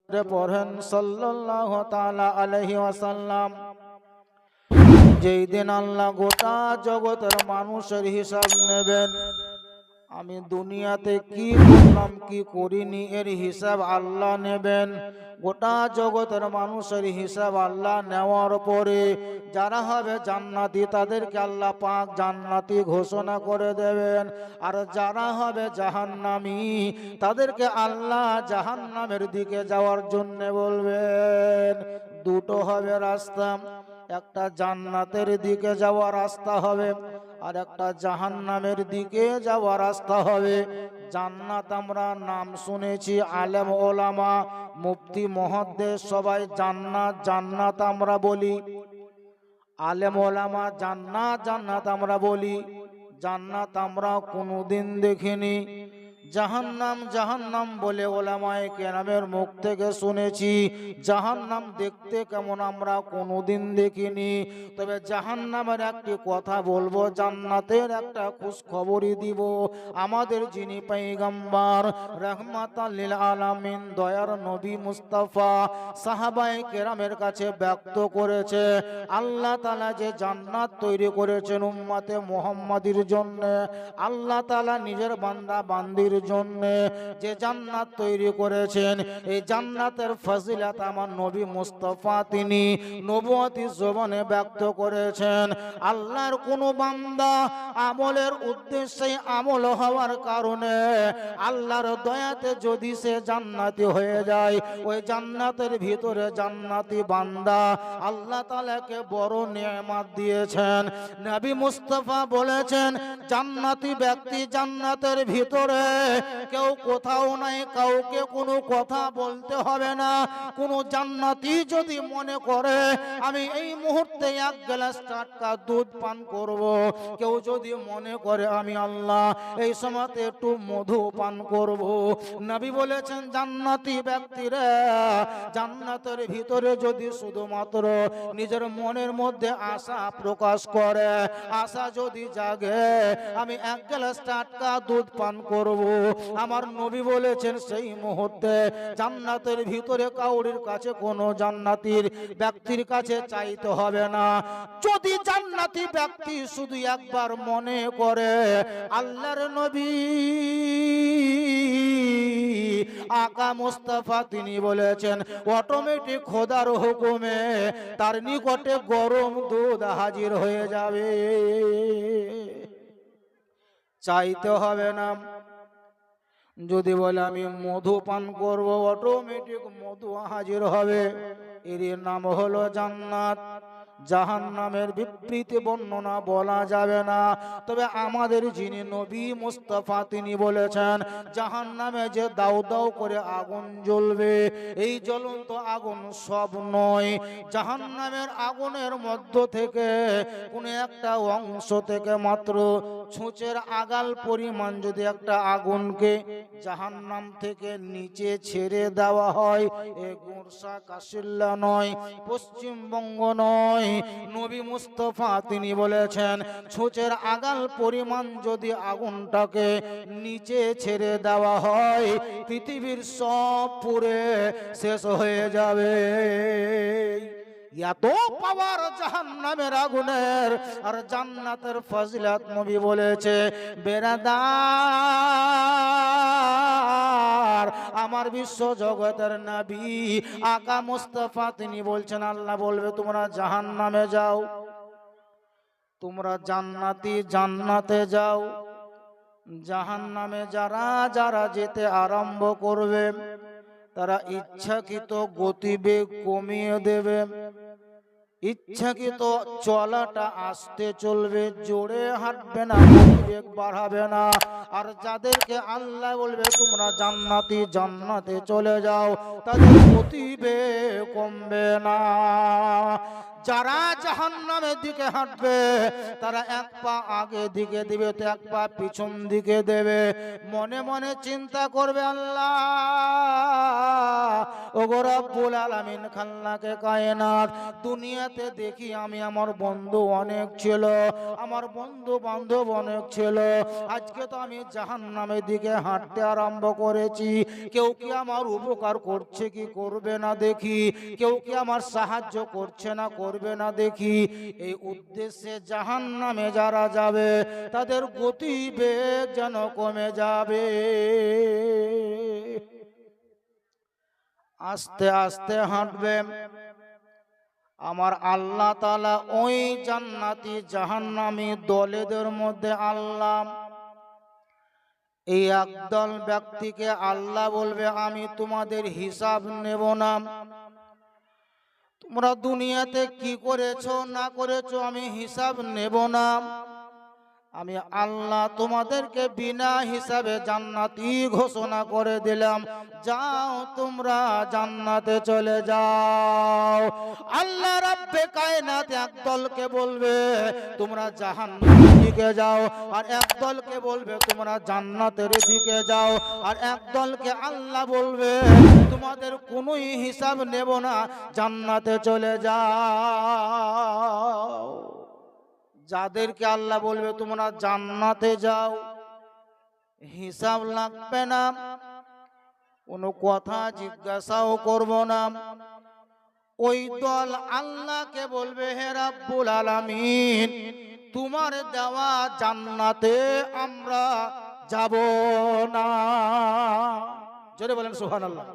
পড়েন সাল্লাল্লাহু তাআলা আলাইহি ওয়াসাল্লাম, যেই দিন আল্লাহ গোটা জগতের মানুষের হিসাব নেবেন, আমি দুনিয়াতে কি করলাম কি করিনি এর হিসাব আল্লাহ নেবেন। গোটা জগতের মানুষের হিসাব আল্লাহ নেওয়ার পরে যারা হবে জান্নাতি তাদেরকে আল্লাহ পাক জান্নাতি ঘোষণা করে দেবেন, আর যারা হবে জাহান্নামী তাদেরকে আল্লাহ জাহান্নামের দিকে যাওয়ার জন্য বলবেন। দুটো হবে রাস্তা, একটা জান্নাতের দিকে যাওয়ার রাস্তা হবে, আর একটা জাহান্নামের দিকে যাওয়ার রাস্তা হবে। জান্নাত আমরা নাম শুনেছি, আলেম ওলামা মুফতি মুহাদ্দিস সবাই জান্নাত জান্নাত আমরা বলি, আলেম ওলামা জান্নাত জান্নাত আমরা বলি। জান্নাত আমরা কোনোদিন দেখিনি, জাহান্নাম জাহান্নাম বলে ওলামায়ে কেরামের মুখ থেকে শুনেছি। জাহান্নাম দেখতে কেমন আমরা কোনোদিন দেখিনি, তবে জাহান্নামের একটি কথা বলবো, জান্নাতের একটা খুশ খবরই দিব। আমাদের যিনি পয়গম্বর রাহমাতাল লিল আলামিন দয়ার নবী মুস্তাফা সাহাবায়ে কেরামের কাছে ব্যক্ত করেছে, আল্লাহ তাআলা যে জান্নাত তৈরি করেছেন উম্মতে মুহাম্মাদির জন্য, আল্লাহ তাআলা নিজের বান্দা বান্দির জন্য যে জান্নাত তৈরি করেছেন, এই জান্নাতের ফজিলত আমার নবী মুস্তাফা তিনি নবুয়তি জবানে ব্যক্ত করেছেন। আল্লাহর কোন বান্দা আমলের উদ্দেশ্যে আমল হওয়ার কারণে আল্লাহর দয়াতে যদি সে জান্নাতি হয়ে যায়, ওই জান্নাতের ভিতরে জান্নাতি বান্দা আল্লাহ তাআলাকে বড় নিয়ামত দিয়েছেন। নবী মুস্তাফা বলেছেন, জান্নাতি ব্যক্তি জান্নাতের ভিতরে কেউ কোথাও নাই, কাউকে কোনো কথা বলতে হবে না। কোন জান্নাতি যদি মনে করে আমি এই মুহূর্তে এক গ্লাস টাটকা দুধ পান করব, কেউ যদি মনে করে আমি আল্লাহ এই সময়তে একটু মধু পান করব, নবী বলেছেন জান্নাতি ব্যক্তিরা জান্নাতের ভিতরে যদি শুধুমাত্র নিজের মনের মধ্যে আশা প্রকাশ করে, আশা যদি জাগে আমি এক গ্লাস টাটকা দুধ পান করব, আমার নবী বলেছেন সেই মুহূর্তে জান্নাতের ভিতরে কাউরির কাছে কোনো জান্নাতির ব্যক্তির কাছে চাইতে হবে না। যদি জান্নাতি ব্যক্তি শুধু একবার মনে করে, আল্লাহর নবী আকা মুস্তাফা তিনি বলেছেন অটোমেটিক খোদার হুকুমে তার নিকটে গরম দুধ হাজির হয়ে যাবে, চাইতে হবে না। যদি বলে আমি মধু পান করব, অটোমেটিক মধু হাজির হবে। এর নাম হলো জান্নাত। জাহান্নামের বিবৃতি বর্ণনা বলা যাবে না, তবে আমাদের যিনি নবী মুস্তাফা তিনি বলেছেন জাহান্নামে যে দাউ দাউ করে আগুন জ্বলবে, এই জ্বলন্ত আগুন সব নয়। জাহান্নামের আগুনের মধ্য থেকে কোন একটা অংশ থেকে মাত্র ছুঁচের আগাল পরিমাণ যদি একটা আগুনকে জাহান্নাম থেকে নিচে ছেড়ে দেওয়া হয়, এ গোরসা কাশিল্লা নয়, পশ্চিমবঙ্গ নয়, নবী মুস্তাফা তিনি বলেছেন ছুঁচের আগাল পরিমাণ যদি আগুনটাকে নিচে ছেড়ে দেওয়া হয়, পৃথিবীর সব পুড়ে শেষ হয়ে যাবে। এত পাওয়ার জাহান্নামের আগুনের, আর জান্নাতের ফজিলত নবী বলেছে বেরাদার আমার বিশ্ব জগতের নবী আকা মুস্তাফা তিনি বলছেন, আল্লাহ বলবে তোমরা জাহান্নামে যাও, তোমরা জান্নাতি জান্নাতে যাও। জাহান্নামে যারা যারা যেতে আরম্ভ করবে তারা ইচ্ছাকৃত গতিবেগ কমিয়ে দেবে, ইচ্ছাকৃত চলাটা আস্তে চলবে, জোরে হাঁটবে না, গতিবেগ বাড়াবে না। আর যাদেরকে আল্লাহ বলবে তোমরা জান্নাতি জান্নাতে চলে যাও, তাদের গতিবেগ কমবে না। যারা জাহান্নামের দিকে হাঁটবে তারা এক পা আগে দিকে দিবে তো এক পা পিছন দিকে দেবে। মনে মনে চিন্তা করবে, আল্লাহ ওগো রব্বুল আলামিন খাল্লাকে কায়নাত, দুনিয়াতে দেখি আমি আমার বন্ধু অনেক ছিল, আমার বন্ধু বান্ধব অনেক ছিল, আজকে তো আমি জাহান্নামের দিকে হাঁটতে আরম্ভ করেছি। কেউ কি আমার উপকার করছে কি করবে না দেখি, কেউ কি আমার সাহায্য করছে না করবে না দেখি। এই উদ্দেশ্যে জাহান্নামে যারা যাবে তাদের গতিবেগ যেন কমে যাবে। আস্তে আস্তে হাঁটবে। আমার আল্লাহ তাআলা ওই জান্নাতি জাহান্নামী দলেদের মধ্যে আল্লাহ এই একদল ব্যক্তিকে আল্লাহ বলবে, আমি তোমাদের হিসাব নেব না, তোমরা দুনিয়াতে কি করেছো না করেছো আমি হিসাব নেব না। আমি আল্লাহ তোমাদেরকে বিনা হিসাবে জান্নাতি ঘোষণা করে দিলাম, যাও তোমরা জান্নাতে চলে যাও। আল্লাহ রাব্বে কায়নাত একদলকে বলবে তোমরা জাহান্নামের দিকে যাও, আর একদলকে বলবে তোমরা জান্নাতের দিকে যাও, আর একদলকে আল্লাহ বলবে তোমাদের কোনোই হিসাব নেব না, জান্নাতে চলে যাও। যাদেরকে আল্লাহ বলবে তোমরা জান্নাতে যাও, হিসাব লাগবে না, কোনো কথা জিজ্ঞাসাও করব না, ওই দল আল্লাহকে বলবে, হে রাব্বুল আলামিন তোমার দেওয়া জান্নাতে আমরা যাব না। জোরে বলেন সুবহানাল্লাহ।